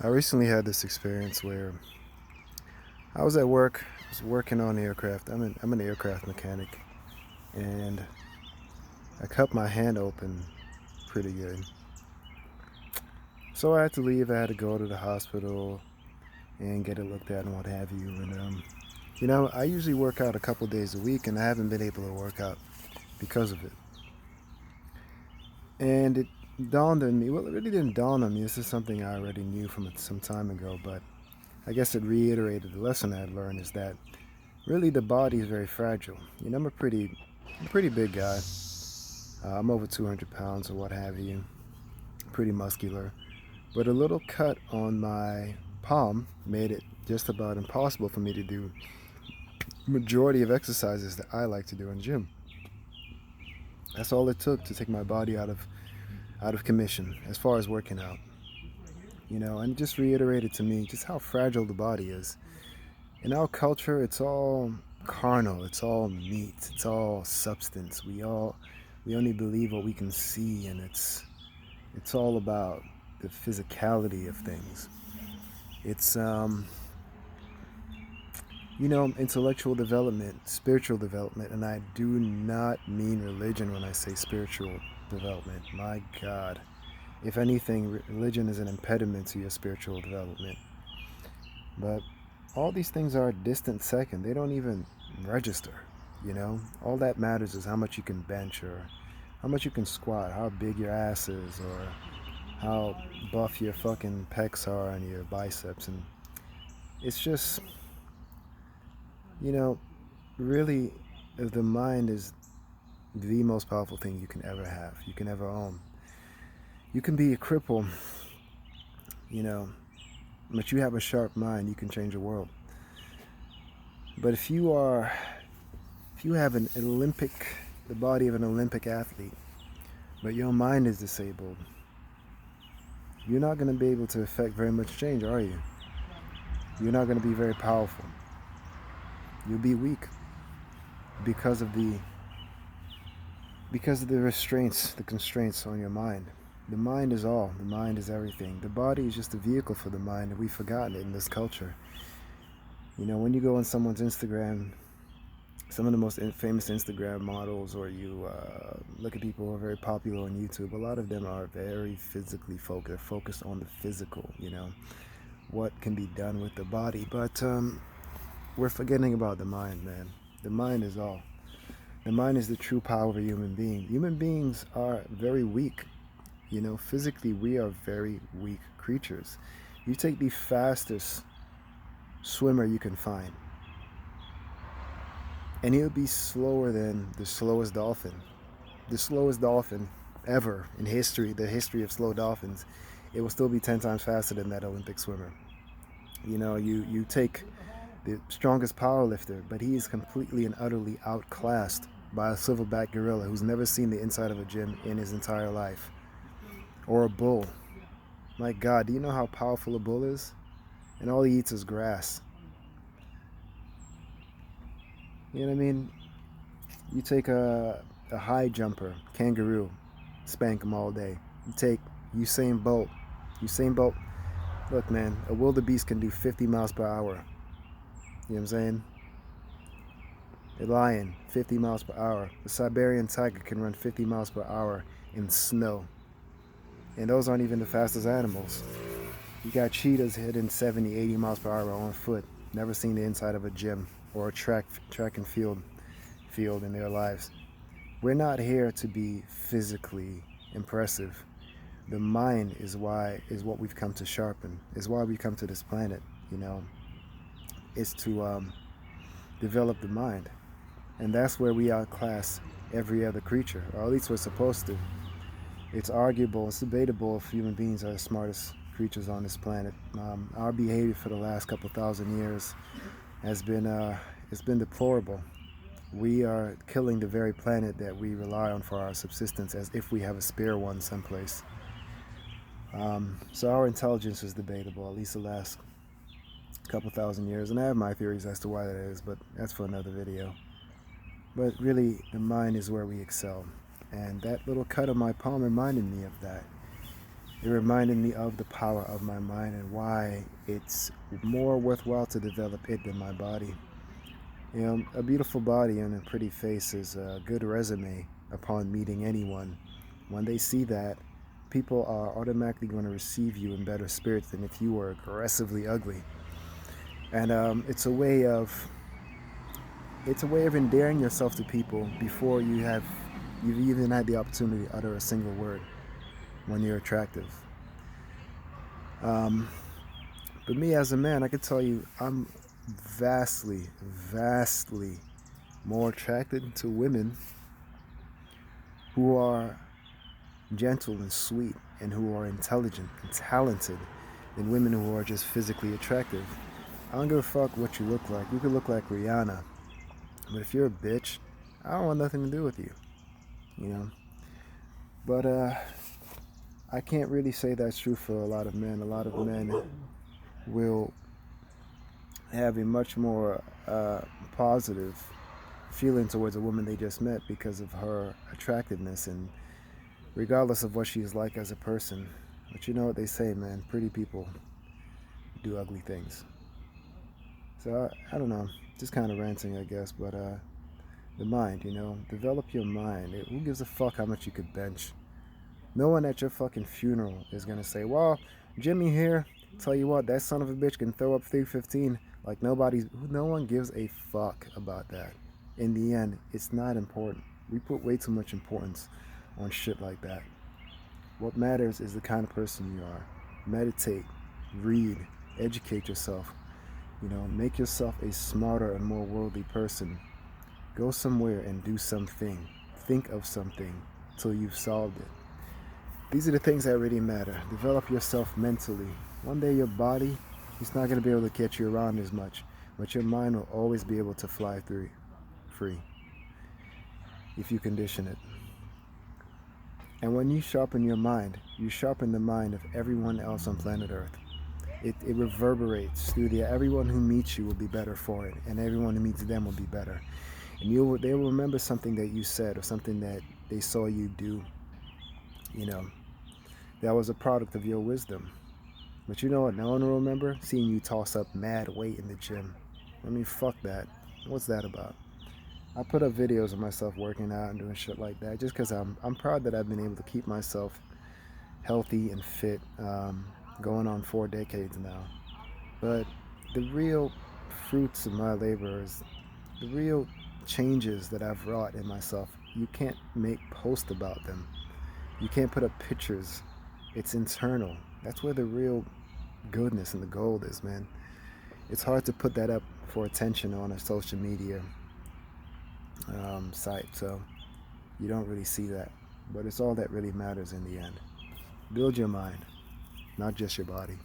I recently had this experience where I was at work. I was working on aircraft. I'm an aircraft mechanic, and I cut my hand open pretty good. So I had to leave. I had to go to the hospital and get it looked at and what have you. And I usually work out a couple days a week, and I haven't been able to work out because of it. And it dawned on me. Well, it really didn't dawn on me. This is something I already knew from some time ago, but I guess it reiterated the lesson I had learned is that really the body is very fragile. I'm a pretty big guy. I'm over 200 pounds or what have you. Pretty muscular. But a little cut on my palm made it just about impossible for me to do majority of exercises that I like to do in the gym. That's all it took to take my body out of commission as far as working out. And it just reiterated to me just how fragile the body is. In our culture, it's all carnal, it's all meat, it's all substance. We only believe what we can see, and it's all about the physicality of things. It's intellectual development, spiritual development, and I do not mean religion when I say spiritual development. My God, if anything, religion is an impediment to your spiritual development. But all these things are a distant second. They don't even register. All that matters is how much you can bench or how much you can squat, how big your ass is, or how buff your fucking pecs are and your biceps. And it's just, you know, really, the mind is the most powerful thing you can ever have, you can ever own. You can be a cripple, you know, but you have a sharp mind, you can change the world. But if you have the body of an Olympic athlete, but your mind is disabled, you're not going to be able to affect very much change, are you? You're not going to be very powerful. You'll be weak because of the restraints, the constraints on your mind. The mind is all. The mind is everything. The body is just a vehicle for the mind, and we've forgotten it in this culture. When you go on someone's Instagram, some of the most famous Instagram models, or you look at people who are very popular on YouTube, a lot of them are very physically focused. They're focused on the physical, what can be done with the body. But we're forgetting about the mind, man. The mind is all. The mind is the true power of a human being. Human beings are very weak. Physically, we are very weak creatures. You take the fastest swimmer you can find, and he'll be slower than the slowest dolphin. The slowest dolphin ever in history, the history of slow dolphins, it will still be 10 times faster than that Olympic swimmer. You take the strongest power lifter, but he is completely and utterly outclassed by a silverback gorilla who's never seen the inside of a gym in his entire life. Or a bull. My God, do you know how powerful a bull is? And all he eats is grass. You know what I mean? You take a high jumper, kangaroo, spank him all day. You take Usain Bolt. Usain Bolt, look, man, a wildebeest can do 50 miles per hour. You know what I'm saying? A lion, 50 miles per hour. The Siberian tiger can run 50 miles per hour in snow. And those aren't even the fastest animals. You got cheetahs hitting 70, 80 miles per hour on foot. Never seen the inside of a gym or a track and field in their lives. We're not here to be physically impressive. The mind is what we've come to sharpen. Is why we come to this planet. You know, is to develop the mind, and that's where we outclass every other creature, or at least we're supposed to. It's arguable, it's debatable if human beings are the smartest creatures on this planet. Our behavior for the last couple thousand years has been it's been deplorable. We are killing the very planet that we rely on for our subsistence, as if we have a spare one someplace. So our intelligence is debatable, at least the last couple thousand years, and I have my theories as to why that is, but that's for another video. But really, the mind is where we excel, and that little cut on my palm reminded me of that. It reminded me of the power of my mind and why it's more worthwhile to develop it than my body. You know, a beautiful body and a pretty face is a good resume upon meeting anyone. When they see that, people are automatically going to receive you in better spirits than if you were aggressively ugly. And it's a way of endearing yourself to people before you've even had the opportunity to utter a single word when you're attractive. Um, but me as a man, I could tell you I'm vastly more attracted to women who are gentle and sweet and who are intelligent and talented than women who are just physically attractive. I don't give a fuck what you look like. You could look like Rihanna, but if you're a bitch, I don't want nothing to do with you. You know. But I can't really say that's true for a lot of men. A lot of men will have a much more positive feeling towards a woman they just met because of her attractiveness and regardless of what she's like as a person. But you know what they say, man, pretty people do ugly things. So I don't know, just kind of ranting, I guess, but the mind, develop your mind. Who gives a fuck how much you could bench? No one at your fucking funeral is gonna say, well, Jimmy here, tell you what, that son of a bitch can throw up 315. Like no one gives a fuck about that. In the end, it's not important. We put way too much importance on shit like that. What matters is the kind of person you are. Meditate, read, educate yourself. Make yourself a smarter and more worldly person. Go somewhere and do something. Think of something till you've solved it. These are the things that really matter. Develop yourself mentally. One day your body is not going to be able to catch you around as much, but your mind will always be able to fly through free if you condition it. And when you sharpen your mind, you sharpen the mind of everyone else on planet Earth. It reverberates through the everyone who meets you will be better for it, and everyone who meets them will be better. And they will remember something that you said or something that they saw you do. That was a product of your wisdom. But you know what? No one will remember seeing you toss up mad weight in the gym. I mean, fuck that. What's that about? I put up videos of myself working out and doing shit like that just because I'm proud that I've been able to keep myself healthy and fit, going on 4 decades now. But the real fruits of my labor is the real changes that I've wrought in myself. You can't make posts about them. You can't put up pictures. It's internal. That's where the real goodness and the gold is, man. It's hard to put that up for attention on a social media site, so you don't really see that. But it's all that really matters in the end. Build your mind, not just your body.